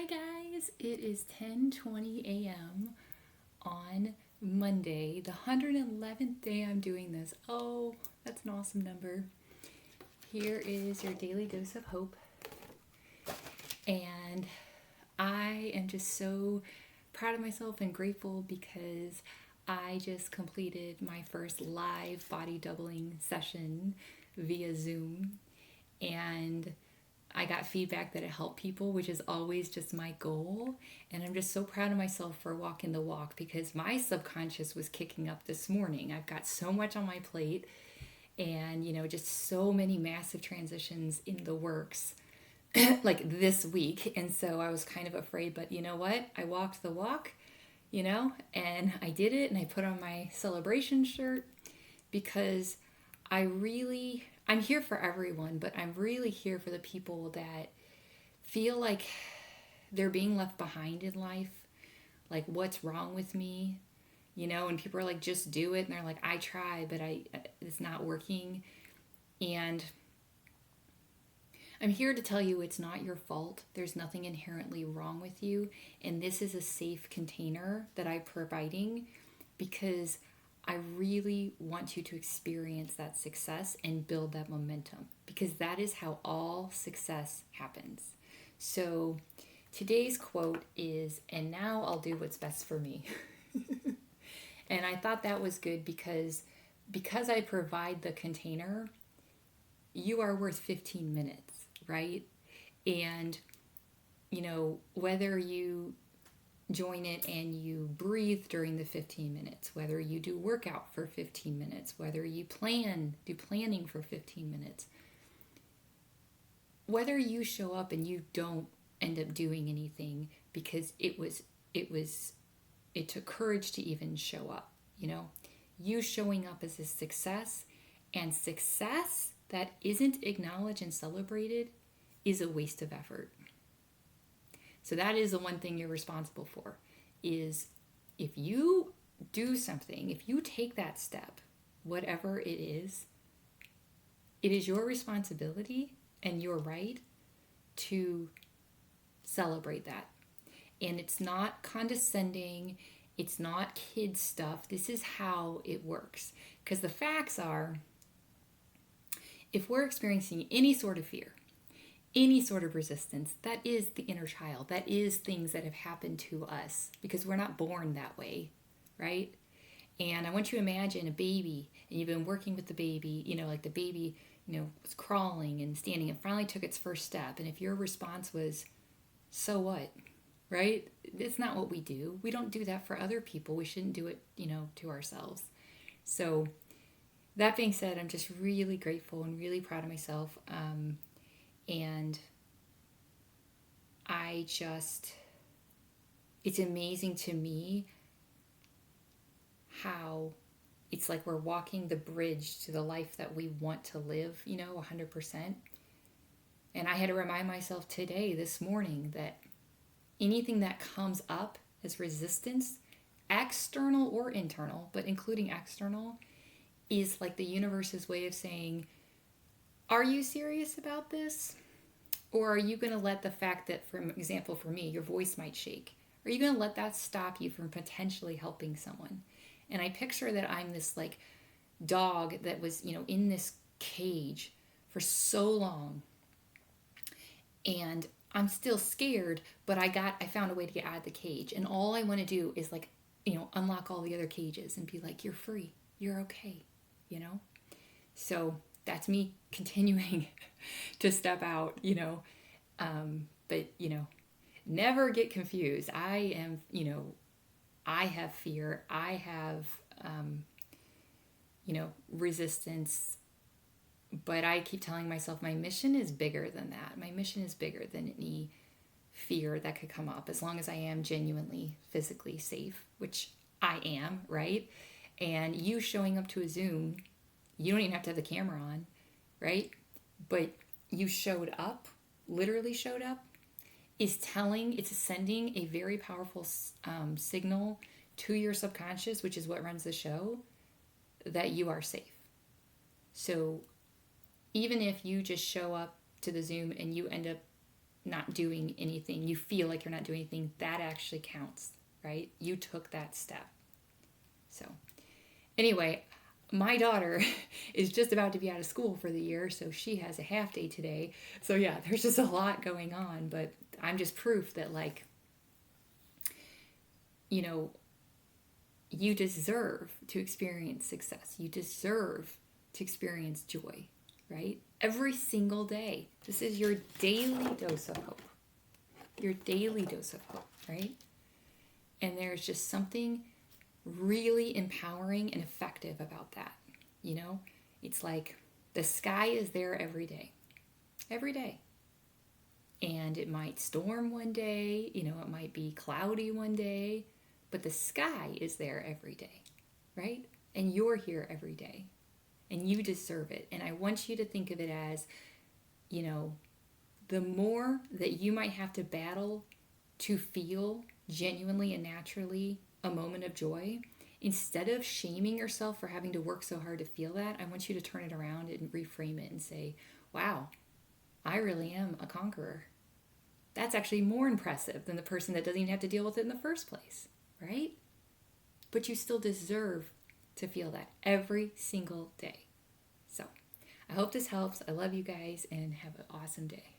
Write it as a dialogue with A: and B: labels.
A: Hi guys, it is 10:20 a.m. on Monday, the 111th day I'm doing this. Oh, that's an awesome number. Here is your daily dose of hope. And I am just so proud of myself and grateful because I just completed my first live body doubling session via Zoom. And I got feedback that it helped people, which is always just my goal. And I'm just so proud of myself for walking the walk because my subconscious was kicking up this morning. I've got so much on my plate and, just so many massive transitions in the works like this week. And so I was kind of afraid, but you know what? I walked the walk, and I did it and I put on my celebration shirt because I'm here for everyone, but I'm really here for the people that feel like they're being left behind in life. Like, what's wrong with me? And people are like, just do it. And they're like, I try, but it's not working. And I'm here to tell you it's not your fault. There's nothing inherently wrong with you. And this is a safe container that I'm providing because I really want you to experience that success and build that momentum because that is how all success happens. So today's quote is, and now I'll do what's best for me. And I thought that was good because I provide the container, you are worth 15 minutes, right? And whether you join it and you breathe during the 15 minutes, whether you do workout for 15 minutes, whether you do planning for 15 minutes, whether you show up and you don't end up doing anything because it took courage to even show up, you showing up as a success, and success that isn't acknowledged and celebrated is a waste of effort. So that is the one thing you're responsible for, is if you do something, if you take that step, whatever it is your responsibility and your right to celebrate that. And it's not condescending, it's not kid stuff. This is how it works. Because the facts are, if we're experiencing any sort of fear, any sort of resistance, that is the inner child. That is things that have happened to us because we're not born that way, right? And I want you to imagine a baby and you've been working with the baby, like the baby, was crawling and standing and finally took its first step. And if your response was, so what, right? It's not what we do. We don't do that for other people. We shouldn't do it, to ourselves. So that being said, I'm just really grateful and really proud of myself. And it's amazing to me how it's like we're walking the bridge to the life that we want to live, 100%. And I had to remind myself this morning, that anything that comes up as resistance, external or internal, but including external, is like the universe's way of saying, are you serious about this? Or are you going to let the fact that, for example, for me, your voice might shake? Are you going to let that stop you from potentially helping someone? And I picture that I'm this like dog that was, in this cage for so long. And I'm still scared, but I found a way to get out of the cage. And all I want to do is like, unlock all the other cages and be like, you're free. You're okay. So that's me continuing to step out, but, never get confused. I am, I have fear. I have, resistance, but I keep telling myself my mission is bigger than that. My mission is bigger than any fear that could come up, as long as I am genuinely physically safe, which I am, right? And you showing up to a Zoom, you don't even have to have the camera on, right? But you showed up, literally showed up, it's sending a very powerful signal to your subconscious, which is what runs the show, that you are safe. So even if you just show up to the Zoom and you end up not doing anything, you feel like you're not doing anything, that actually counts, right? You took that step. So, anyway, my daughter is just about to be out of school for the year, so she has a half day today. So, yeah, there's just a lot going on, but I'm just proof that, like, you know, you deserve to experience success. You deserve to experience joy, right? Every single day. This is your daily dose of hope. Your daily dose of hope, right? And there's just something really empowering and effective about that. You know, it's like the sky is there every day. Every day. And it might storm one day, you know, it might be cloudy one day, but the sky is there every day, right? And you're here every day. And you deserve it. And I want you to think of it as, you know, the more that you might have to battle to feel genuinely and naturally a moment of joy, instead of shaming yourself for having to work so hard to feel that, I want you to turn it around and reframe it and say, wow, I really am a conqueror. That's actually more impressive than the person that doesn't even have to deal with it in the first place, right? But you still deserve to feel that every single day. So I hope this helps. I love you guys and have an awesome day.